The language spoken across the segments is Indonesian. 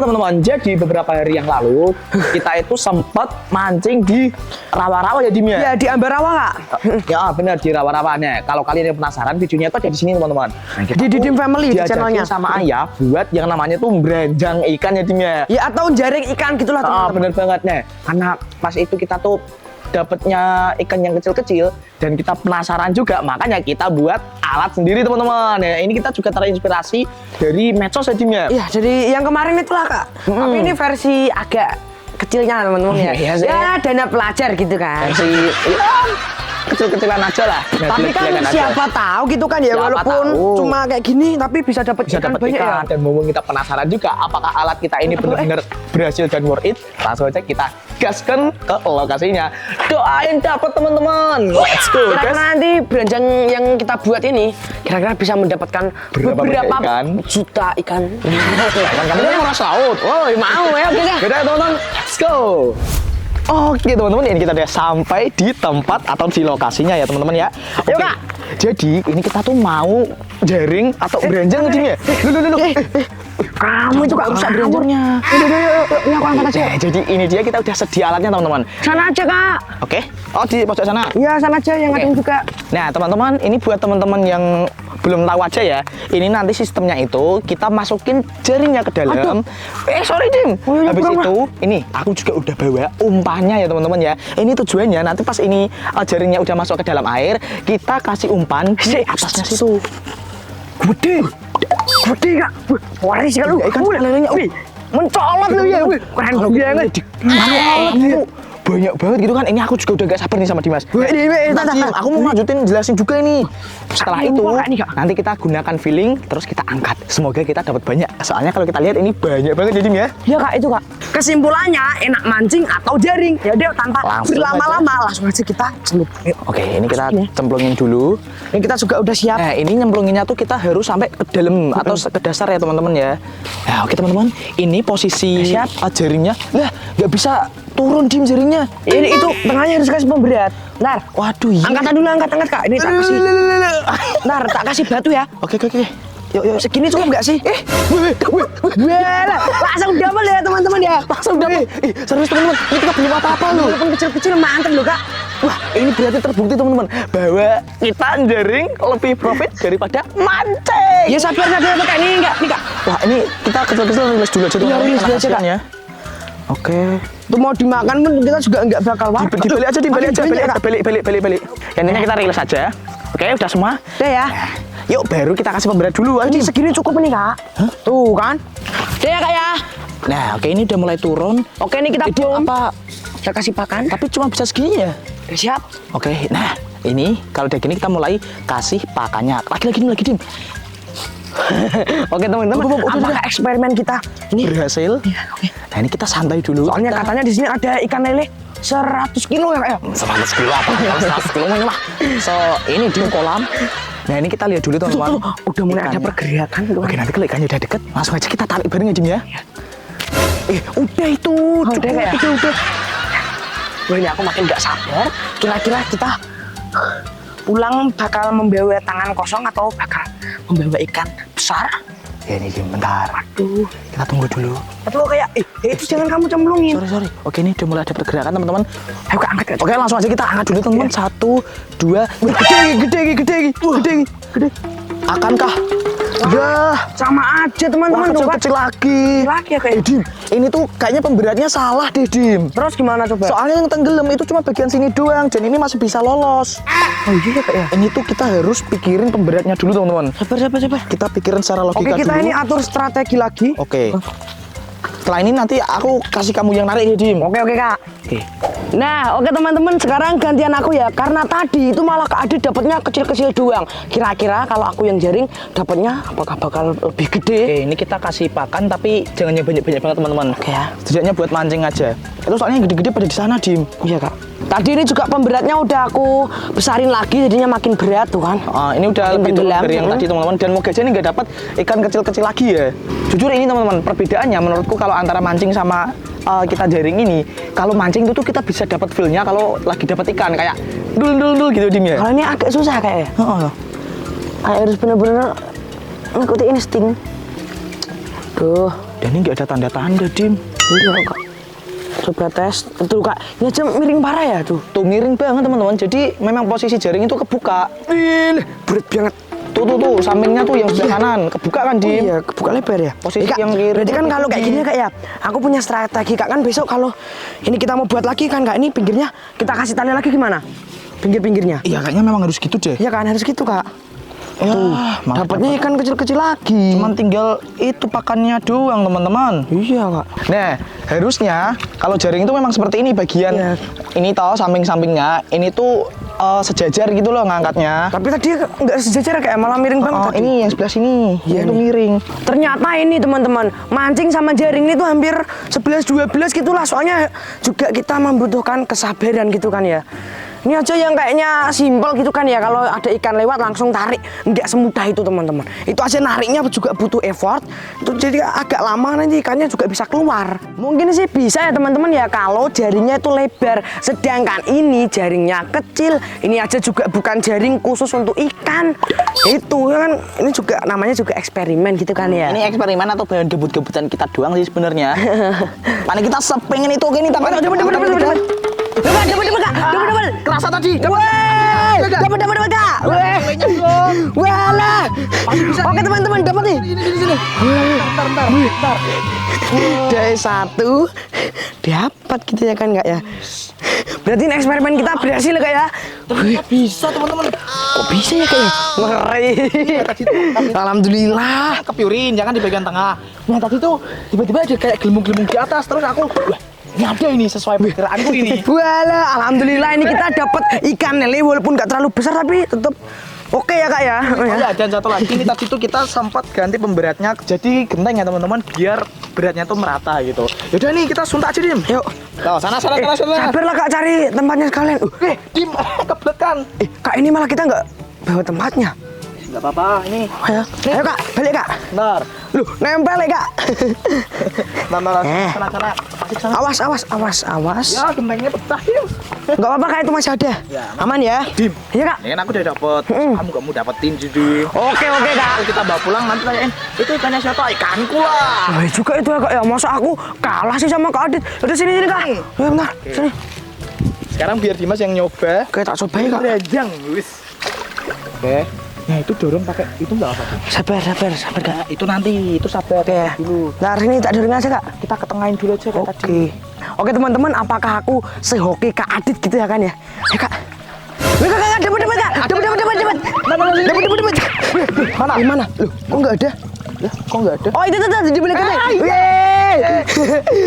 teman-teman. Jadi beberapa hari yang lalu kita itu sempat mancing di rawa-rawa ya Dim ya. Ya di Ambarawa Kak. Ya benar di rawa-rawanya. Kalau kalian yang penasaran videonya itu ada di sini teman-teman. Nah, Di Didim Family di channelnya. sama ayah buat yang namanya tuh beranjang ikan ya Dim ya. Ya atau jaring ikan gitulah teman-teman. Bener banget nih. Karena pas itu kita tuh dapatnya ikan yang kecil-kecil dan kita penasaran juga, makanya kita buat alat sendiri teman-teman. Ya, ini kita juga terinspirasi dari medsos ya Dim ya. Iya, jadi yang kemarin itulah Kak. Tapi ini versi agak kecilnya teman-teman ya. Iya sih. Ya dana pelajar gitu kan. Versi kecil-kecilan aja lah. Tapi kan siapa tahu gitu kan ya, Siapa walaupun tahu. cuma kayak gini tapi bisa dapat Bisa ikan dapat banyak ikan ya. dan mumpung kita penasaran juga apakah alat kita ini benar-benar berhasil dan worth it, langsung aja kita gaskan ke lokasinya. Doain dapat teman-teman. Let's go Kira-kira guys. nanti beranjang yang kita buat ini kira-kira bisa mendapatkan Berapa beberapa ikan? juta ikan. Kan kamu kan orang laut. Oh, mau ya oke deh. Yaudah teman-teman, let's go. Oke teman-teman, ini kita udah sampai di tempat atau di lokasinya ya teman-teman ya. Yuk, Oke. Kak. Jadi ini kita tuh mau jaring atau beranjang nih ya. Lu. Kamu itu Kak rusak beranjangnya. Ini aku angkat aja. Nah, jadi ini dia kita udah sedia alatnya teman-teman. Sana aja Kak. Oke. Oh di pojok sana. Iya, sana aja yang Oke. ada juga. Nah teman-teman, ini buat teman-teman yang belum tahu aja ya. Ini nanti sistemnya itu kita masukin jaringnya ke dalam. Sorry Dim. Oh, iya, Habis kurang itu ini aku juga udah bawa umpannya ya teman-teman ya. Ini tujuannya nanti pas ini jaringnya udah masuk ke dalam air, kita kasih umpan di atasnya situ. Gede Kak. Waris kan lu. Ikan lelenya. Mencolot lu ya. Keren banget. Banyak banget gitu kan. Ini aku juga udah gak sabar nih sama Dimas. Ini Aku mau lanjutin jelasin juga ini. Setelah itu ini, Kak. nanti kita gunakan feeling terus kita angkat. Semoga kita dapat banyak. Soalnya kalau kita lihat ini banyak banget ya Dim ya. Ya Kak, itu Kak. Kesimpulannya enak mancing atau jaring. Ya udah tanpa Langsung berlama-lama langsung aja kita celup. Yuk. Oke, ini kita Masukin ya. cemplungin dulu. Ini kita juga udah siap. Nah, ini nyemplunginnya tuh kita harus sampai ke dalam atau ke dasar ya teman-teman ya. Nah, oke teman-teman, ini posisi Siap. jaringnya. Lah, nggak bisa turun Dim jaringnya. Ini itu tengahnya harus kasih pemberat. Ntar, Waduh, iya. angkat dulu, angkat Kak. Ini tak kasih. Ntar tak kasih batu ya. Oke. Yuk. Segini cukup nggak sih? Langsung double ya teman-teman ya. Langsung dapat. Serius teman-teman, ini kita belum apa-apa loh. Walaupun kecil-kecil mantep loh Kak. Wah, ini berarti terbukti teman-teman bahwa kita jaring lebih profit daripada mancing. Ya sabar pakai ini enggak nih Kak. Wah, ini kita kecil-kecil rilis dulu aja Iya, rilis dulu aja, Kak. ya. Oke. Itu mau dimakan pun kita juga enggak bakal warga. Dibalik aja. Balik. Yang ini kita rilis aja. Oke, udah semua. Udah ya. Yuk, baru kita kasih pemberat dulu. Ini Ayo. segini cukup nih Kak. Tuh kan. Udah ya Kak ya. Nah, oke ini udah mulai turun. Oke ini kita Ini bom. apa? Kita kasih pakan. Tapi cuma bisa segini ya. Udah siap. Oke, nah ini kalau udah gini kita mulai kasih pakannya. Lagi Dim. Oke teman-teman. Apakah eksperimen kita ini Berhasil. Iya, oke. Nah ini kita santai dulu. Soalnya Kita- katanya di sini ada ikan lele 100 kilo ya Kak ya. 100 kilo apa? 100 kilo mana lah. So ini di kolam. Nah ini kita lihat dulu teman-teman. Udah mulai ada Ikannya. pergerakan tuh. Oke nanti kalau ikannya udah deket, langsung aja kita tarik bareng ya Dim ya. Udah itu. Udah, Cukup ya? itu udah. Wah ini aku makin nggak sabar. Kira-kira kita pulang bakal membawa tangan kosong atau bakal membawa ikan besar? Ya ini Dim, bentar. Aduh. Kita tunggu dulu. Atau kayak itu jangan kamu cemplungin. Sorry. Oke ini udah mulai ada pergerakan teman-teman. Ayo Kak angkat. Oke langsung aja kita angkat dulu teman-teman. 1, 2. Gede. Akankah? Ya. Sama aja teman-teman. Wah, tuh, Kak. kecil lagi. Lagi ya kayak. Dim, ini tuh kayaknya pemberatnya salah deh Dim. Terus gimana coba? Soalnya yang tenggelam itu cuma bagian sini doang, dan ini masih bisa lolos. Oh iya Kak ya. Ini tuh kita harus pikirin pemberatnya dulu teman-teman. Sabar. Kita pikirin secara logika Oke kita dulu. ini atur strategi lagi. Oke. Setelah ini nanti aku kasih kamu yang narik ya Dim. Oke Kak. Oke. Nah, oke teman-teman, sekarang gantian aku ya. Karena tadi itu malah Kak Adi dapatnya kecil-kecil doang. Kira-kira kalau aku yang jaring dapatnya apakah bakal lebih gede? Oke, ini kita kasih pakan tapi jangan yang banyak-banyak banget teman-teman. Oke ya. Setidaknya buat mancing aja. Itu soalnya yang gede-gede pada di sana Dim. Iya Kak. Tadi ini juga pemberatnya udah aku besarin lagi, jadinya makin berat tuh kan. Ini udah Makin lebih turun tenggelam. dari yang tadi teman-teman. Dan moga aja ini nggak dapat ikan kecil-kecil lagi ya. Jujur ini teman-teman, perbedaannya menurutku kalau antara mancing sama kita jaring ini, kalau mancing itu tuh kita bisa dapat feel-nya kalau lagi dapat ikan kayak dul gitu Dim ya. Kalau ini agak susah kayaknya. Harus bener-bener ngikuti insting. Tuh, Dan ini nggak ada tanda-tanda, Dim. Iya kak. Coba tes. Tuh kak, ini aja miring parah ya tuh. Tuh miring banget teman-teman. Jadi memang posisi jaring itu kebuka. Berat banget. Tuh, sampingnya tuh yang sebelah kanan kebuka kan, Oh Dim? iya, kebuka lebar ya. Posisi Kak, yang kiri berarti kan itu kalau kayak ini. gini ya kak ya, aku punya strategi kak, kan besok kalau ini kita mau buat lagi kan kak, ini pinggirnya kita kasih tali lagi gimana? Pinggir-pinggirnya. Iya, kayaknya memang harus gitu deh. Iya kan harus gitu kak. Ya, Tuh, malah dapatnya ikan kecil-kecil lagi. cuman tinggal itu pakannya doang, teman-teman. Iya kak. Nah, harusnya kalau jaring itu memang seperti ini bagian Iya. ini toh samping-sampingnya. Ini tuh sejajar gitu loh ngangkatnya. Tapi tadi nggak sejajar kayak malah miring banget Oh, tadi. ini yang sebelah sini. Iya Itu nih. miring. Ternyata ini teman-teman, mancing sama jaring ini tuh hampir 11-12 gitulah. Soalnya juga kita membutuhkan kesabaran gitu kan ya. Ini aja yang kayaknya simpel gitu kan ya. Kalau ada ikan lewat langsung tarik. Nggak semudah itu teman-teman. Itu aja nariknya juga butuh effort. Itu jadi agak lama nanti ikannya juga bisa keluar. Mungkin sih bisa ya teman-teman ya kalau jaringnya itu lebar. Sedangkan ini jaringnya kecil. Ini aja juga bukan jaring khusus untuk ikan. Itu kan ini juga namanya juga eksperimen gitu kan ya. Ini eksperimen atau bahan gebut-gebutan kita doang sih sebenarnya. Karena kita sepengen itu gini tapi Dapat. kerasa tadi. Dapat kak. Walah. Oke teman-teman dapat nih. Sini. Bentar. Dari satu dapat gitu ya kan kak ya. Berarti ini eksperimen kita berhasil ya kak ya. Bisa teman-teman. Kok bisa ya kak ya? Ngeri. Alhamdulillah. Kepiurin, jangan di bagian tengah. Nah tadi tuh tiba-tiba ada kayak gelembung-gelembung di atas. Terus aku, wah ini ada ini sesuai perkiraanku ini. Walah, alhamdulillah ini kita dapat ikan lele walaupun nggak terlalu besar tapi tetap oke ya kak ya. Oh ya, dan satu lagi ini tadi tuh kita sempat ganti pemberatnya jadi genteng ya teman-teman biar beratnya tuh merata gitu. Yaudah nih kita suntak aja Dim. Yuk. Tuh, sana. Sabarlah kak cari tempatnya sekalian. Dim, kebelet kan. Kak ini malah kita nggak bawa tempatnya. Enggak apa-apa, ini. Ayo, ayo kak, balik kak. Bentar. Loh, nempel ya kak. Bentar. Sana. Awas. Ya, gentengnya pecah yuk. Nggak apa-apa kak, itu masih ada. Ya, Aman ya. Dim. Iya kak. Ini kan aku udah dapet. Kamu gak mau dapetin jadi. Oke kak. Kalau kita bawa pulang nanti tanyain itu ikannya siapa? Ikanku lah. Wah juga itu ya kak ya. Masa aku kalah sih sama kak Adit. Udah sini kak. Ya bentar, sini. Sekarang biar Dimas yang nyoba. Oke tak cobain kak. Rajang, wis. Oke. Nah itu dorong pakai itu enggak apa-apa. Sabar kak. Nah, itu nanti, itu sabar Oke. dulu. Nah sini tak dorong aja kak. Kita ketengahin dulu aja kayak tadi. Oke teman-teman, apakah aku sehoki Kak Adit gitu ya kan ya? Ya kak. Wih kak, dapat kak. Dapat. Mana? Loh, kok nggak ada? Kok nggak ada? Oh itu tuh di belakang.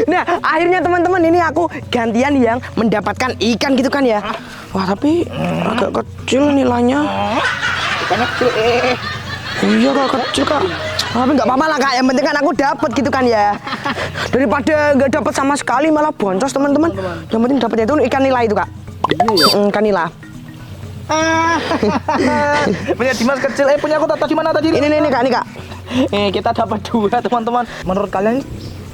Nah akhirnya teman-teman ini aku gantian yang mendapatkan ikan gitu kan ya. Wah tapi agak kecil nilainya. Ikannya kecil. Iya kak kecil kak. Tapi nggak apa-apa lah kak. Yang penting kan aku dapat gitu kan ya. Daripada nggak dapat sama sekali malah boncos teman-teman. Yang penting dapat itu ikan nila itu kak. Iya. Ikan nila. Punya Dimas kecil. Punya aku tadi mana tadi? Ini kak. Kita dapat 2 teman-teman. Menurut kalian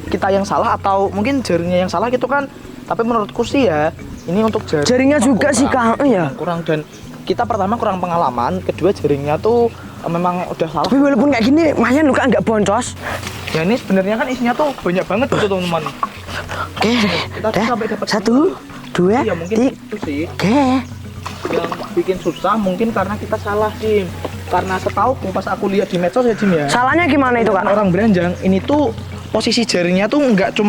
kita yang salah atau mungkin jaringnya yang salah gitu kan? Tapi menurutku sih ya ini untuk Jaringnya juga sih kak. Iya. Kurang dan kita pertama kurang pengalaman, kedua jaringnya tuh memang udah salah. Tapi walaupun kayak gini, lumayan lu kak nggak boncos. Ya ini sebenarnya kan isinya tuh banyak banget gitu teman-teman. Oke, Kita tuh sampai dapat 1, 2, Iya mungkin 3. itu sih Oke. yang bikin susah mungkin karena kita salah Dim. Karena setauku pas aku lihat di medsos ya Dim ya. Salahnya gimana itu kak? Orang beranjang ini tuh posisi jaringnya tuh nggak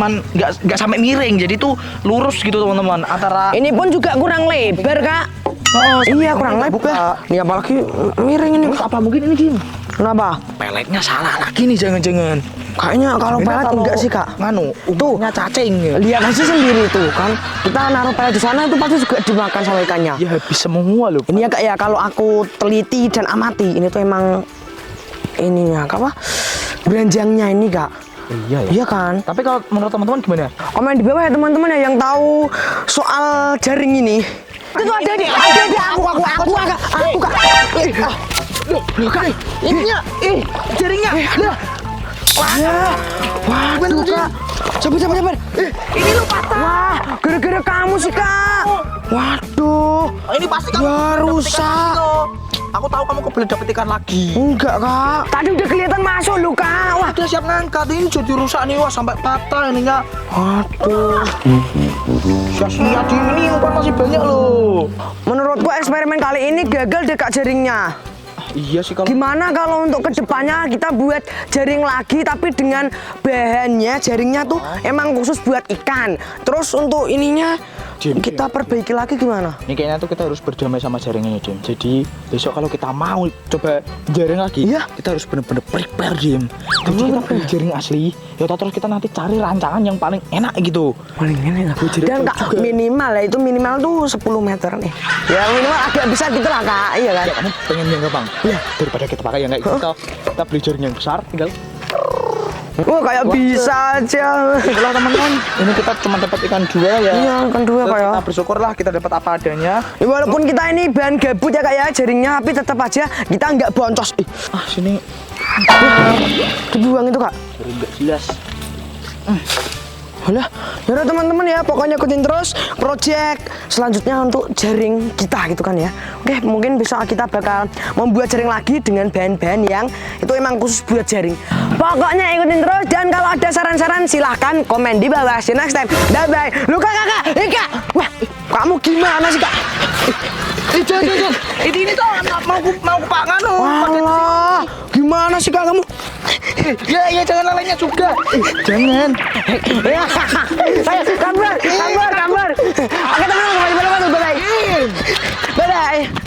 sampai miring, jadi tuh lurus gitu teman-teman antara. Ini pun juga kurang lebar kak. Oh, Iya kurang lebar. Ini apalagi miring ini. Terus apa mungkin ini Dim? Kenapa? Peletnya salah lagi nih jangan-jangan. Kayaknya kalau Beda pelet enggak sih kak. Nganu, umurnya cacing ya. Lihat aja sendiri tuh kan. Kita naruh pelet di sana itu pasti juga dimakan sama ikannya. Ya habis semua loh. Ini ya kak ya kalau aku teliti dan amati ini tuh emang ininya apa? Beranjangnya ini kak. Iya ya. Iya kan? Tapi kalau menurut teman-teman gimana? Komen di bawah ya teman-teman ya yang tahu soal jaring ini. Itu ada di aku kak. Loh kak, ininya, Jaringnya. Waduh kak. Sabar. Ini lu patah. Wah, gara-gara kamu sih kak. Waduh. Ini pasti kamu Ya rusak. Aku tahu kamu kebelet dapet ikan lagi. Enggak, Kak. Tadi udah kelihatan masuk lu, Kak. Wah, Udah siap ngangkat, ini jadi rusak nih, wah sampai patah ininya. aduh. Sia-sia di ini umpan masih banyak loh. Menurutku eksperimen kali ini gagal deh, Kak, jaringnya. Iya sih kalau Gimana kalau untuk kedepannya kita buat jaring lagi tapi dengan bahannya jaringnya tuh emang khusus buat ikan. Terus untuk ininya Jim, kita perbaiki lagi gimana? ini kayaknya tuh kita harus berdamai sama jaring ini, Dim. Jadi besok kalau kita mau coba jaring lagi, Iya. kita harus bener-bener prepare, Dim. Jadi kita beli jaring asli, ya terus kita nanti cari rancangan yang paling enak gitu. Paling ini lah. jaring Dan Kak, juga. minimal ya itu minimal tuh 10 meter nih. Ya minimal agak bisa gitu lah, Kak. Iya kan? Ya kamu pengen yang gampang? Iya. Daripada kita pakai yang kayak gitu, kita beli jaring yang besar, tinggal. Wah, kayak bisa aja. Itulah teman-teman, ini kita cuma dapat ikan 2 ya. Iya, ikan 2 Kak ya. Kita bersyukurlah kita dapat apa adanya. Ya, walaupun kita ini bahan gabut ya Kak ya jaringnya, tapi tetap aja kita nggak boncos. Sini Dibuang itu Kak. jaring nggak jelas. Alah, yaudah teman-teman ya, pokoknya ikutin terus project selanjutnya untuk jaring kita gitu kan ya. Oke, mungkin besok kita bakal membuat jaring lagi dengan bahan-bahan yang itu emang khusus buat jaring. Pokoknya ikutin terus dan kalau ada saran-saran silahkan komen di bawah. See you next time. Bye-bye. Lu Kak. Kak. Wah, kamu gimana sih Kak? Jangan. Ini tuh mau ku pak nganu. Wah, gimana sih Kak kamu? Ya jangan lalainya juga. Jangan. Ayo, kabar. Oke teman-teman, bye-bye. Bye-bye.